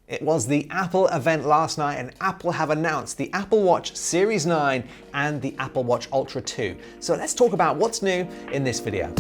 It was the Apple event last night, and Apple have announced the Apple Watch Series 9 and the Apple Watch Ultra 2. So let's talk about what's new in this video.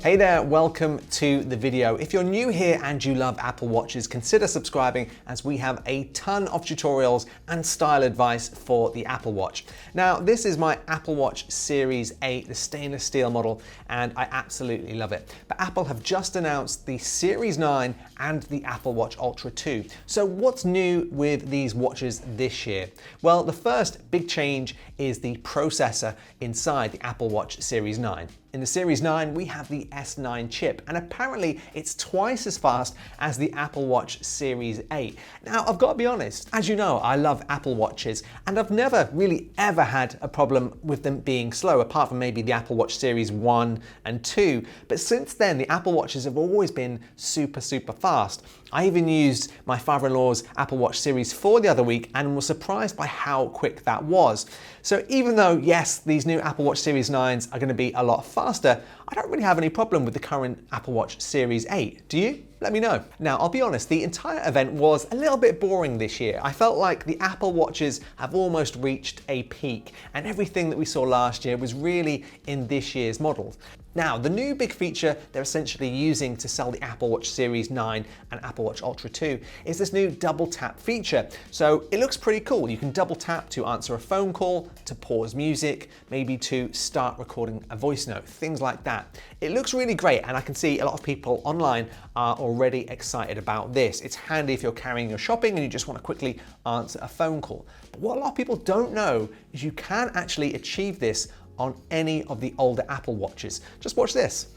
Hey there, welcome to the video. If you're new here and you love Apple Watches, consider subscribing as we have a ton of tutorials and style advice for the Apple Watch. Now, this is my Apple Watch Series 8, the stainless steel model, and I absolutely love it. But Apple have just announced the Series 9 and the Apple Watch Ultra 2. So what's new with these watches this year? Well, the first big change is the processor inside the Apple Watch Series 9. In the Series 9, we have the S9 chip, and apparently it's twice as fast as the Apple Watch Series 8. Now, I've got to be honest, as you know, I love Apple Watches, and I've never really ever had a problem with them being slow, apart from maybe the Apple Watch Series 1 and 2. But since then, the Apple Watches have always been super fast. I even used my father-in-law's Apple Watch Series 4 the other week and was surprised by how quick that was. So even though, yes, these new Apple Watch Series 9s are going to be a lot faster, I don't really have any problem with the current Apple Watch Series 8. Do you? Let me know. Now, I'll be honest, the entire event was a little bit boring this year. I felt like the Apple Watches have almost reached a peak, and everything that we saw last year was really in this year's models. Now, the new big feature they're essentially using to sell the Apple Watch Series 9 and Apple Watch Ultra 2 is this new double tap feature. So it looks pretty cool. You can double tap to answer a phone call, to pause music, maybe to start recording a voice note, things like that. It looks really great, and I can see a lot of people online are already excited about this. It's handy if you're carrying your shopping and you just want to quickly answer a phone call. But what a lot of people don't know is you can actually achieve this on any of the older Apple Watches. Just watch this.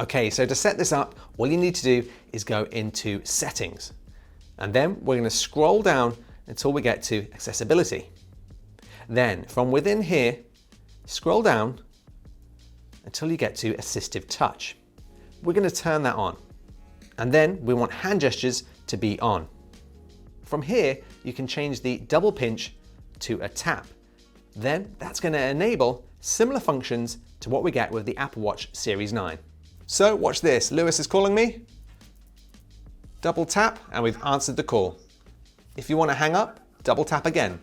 Okay, so to set this up, all you need to do is go into Settings. And then we're going to scroll down until we get to Accessibility. Then from within here, scroll down until you get to Assistive Touch. We're going to turn that on. And then we want hand gestures to be on. From here, you can change the double pinch to a tap. Then that's going to enable similar functions to what we get with the Apple Watch Series 9. So watch this, Lewis is calling me. Double tap and we've answered the call. If you want to hang up, double tap again.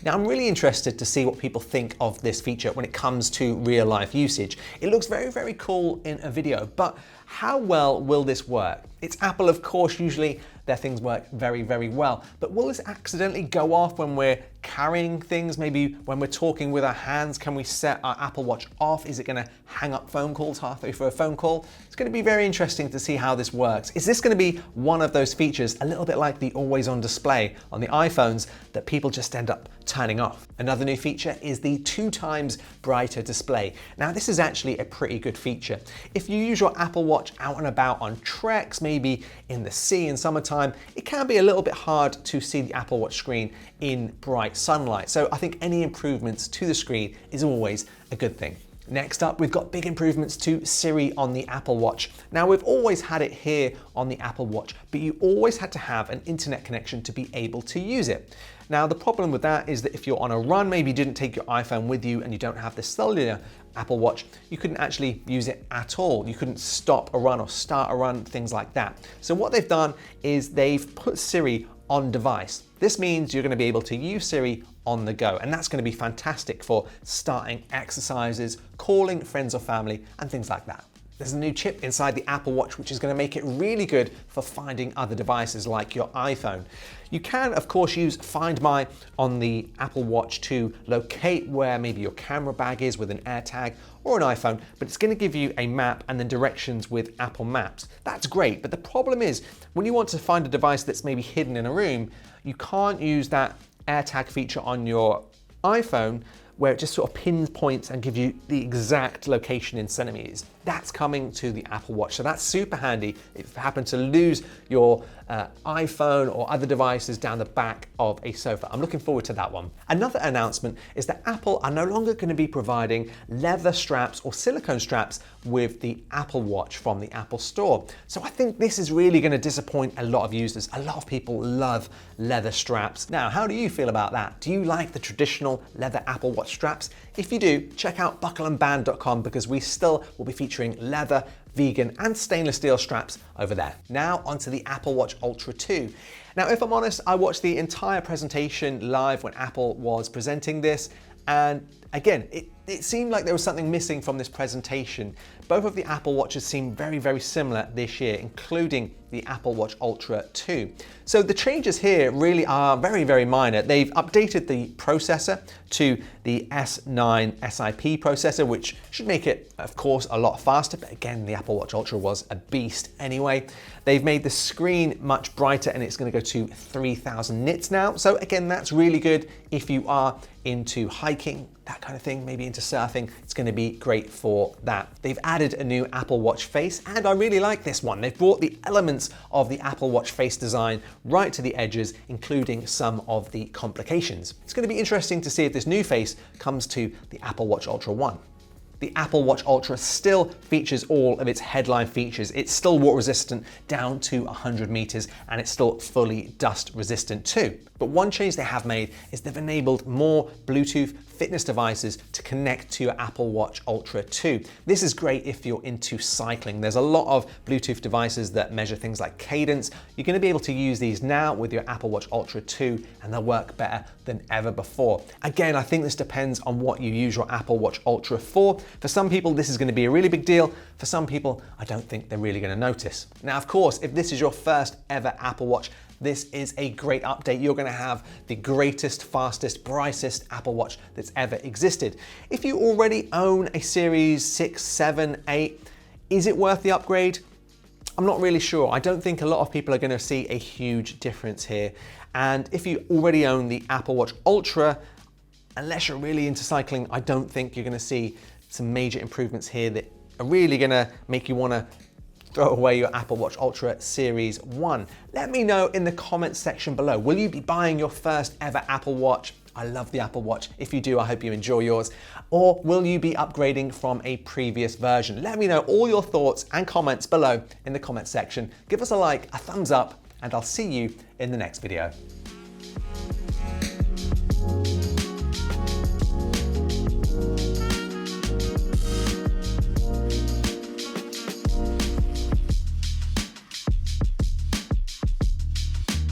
Now, I'm really interested to see what people think of this feature when it comes to real life usage. It looks very cool in a video, but how well will this work? It's Apple, of course, usually their things work very well, but will this accidentally go off when we're carrying things? Maybe when we're talking with our hands, can we set our Apple Watch off? Is it going to hang up phone calls halfway through a phone call? It's going to be very interesting to see how this works. Is this going to be one of those features, a little bit like the always on display on the iPhones, that people just end up turning off? Another new feature is the 2 times brighter display. Now, this is actually a pretty good feature. If you use your Apple Watch out and about on treks, maybe in the sea in summertime, it can be a little bit hard to see the Apple Watch screen in bright sunlight. So I think any improvements to the screen is always a good thing. Next up, we've got big improvements to Siri on the Apple Watch. Now, we've always had it here on the Apple Watch, but you always had to have an internet connection to be able to use it. Now, the problem with that is that if you're on a run, maybe you didn't take your iPhone with you and you don't have the cellular Apple Watch, you couldn't actually use it at all. You couldn't stop a run or start a run, things like that. So what they've done is they've put Siri on device. This means you're going to be able to use Siri on the go, and that's going to be fantastic for starting exercises, calling friends or family, and things like that. There's a new chip inside the Apple Watch which is going to make it really good for finding other devices like your iPhone. You can, of course, use Find My on the Apple Watch to locate where maybe your camera bag is with an AirTag or an iPhone, but it's going to give you a map and then directions with Apple Maps. That's great, but the problem is when you want to find a device that's maybe hidden in a room, you can't use that AirTag feature on your iPhone where it just sort of pinpoints and gives you the exact location in centimeters. That's coming to the Apple Watch, so that's super handy if you happen to lose your iPhone or other devices down the back of a sofa. I'm looking forward to that one. Another announcement is that Apple are no longer going to be providing leather straps or silicone straps with the Apple Watch from the Apple Store. So I think this is really going to disappoint a lot of users. A lot of people love leather straps. Now, how do you feel about that? Do you like the traditional leather Apple Watch straps? If you do, check out buckleandband.com because we still will be featuring featuring leather, vegan and stainless steel straps over there. Now onto the Apple Watch Ultra 2. Now, if I'm honest, I watched the entire presentation live when Apple was presenting this, and again, it seemed like there was something missing from this presentation. Both of the Apple Watches seem very, very similar this year, including the Apple Watch Ultra 2. So the changes here really are very, very minor. They've updated the processor to the S9 SiP processor, which should make it, of course, a lot faster. But again, the Apple Watch Ultra was a beast anyway. They've made the screen much brighter and it's going to go to 3000 nits now. So again, that's really good if you are into hiking, that kind of thing, maybe into surfing. It's going to be great for that. They've added a new Apple Watch face, and I really like this one. They've brought the elements of the Apple Watch face design right to the edges, including some of the complications. It's going to be interesting to see if this new face comes to the Apple Watch Ultra 1. The Apple Watch Ultra still features all of its headline features. It's still water resistant down to 100 meters, and it's still fully dust resistant too. But one change they have made is they've enabled more Bluetooth fitness devices to connect to your Apple Watch Ultra 2. This is great if you're into cycling. There's a lot of Bluetooth devices that measure things like cadence. You're going to be able to use these now with your Apple Watch Ultra 2, and they'll work better than ever before. Again, I think this depends on what you use your Apple Watch Ultra for. For some people, this is going to be a really big deal. For some people, I don't think they're really going to notice. Now, of course, if this is your first ever Apple Watch, this is a great update. You're going to have the greatest, fastest, brightest Apple Watch that's ever existed. If you already own a Series 6, 7, 8, is it worth the upgrade? I'm not really sure. I don't think a lot of people are going to see a huge difference here. And if you already own the Apple Watch Ultra, unless you're really into cycling, I don't think you're going to see some major improvements here that are really going to make you want to throw away your Apple Watch Ultra Series 1. Let me know in the comments section below. Will you be buying your first ever Apple Watch? I love the Apple Watch. If you do, I hope you enjoy yours. Or will you be upgrading from a previous version? Let me know all your thoughts and comments below in the comments section. Give us a like, a thumbs up, and I'll see you in the next video.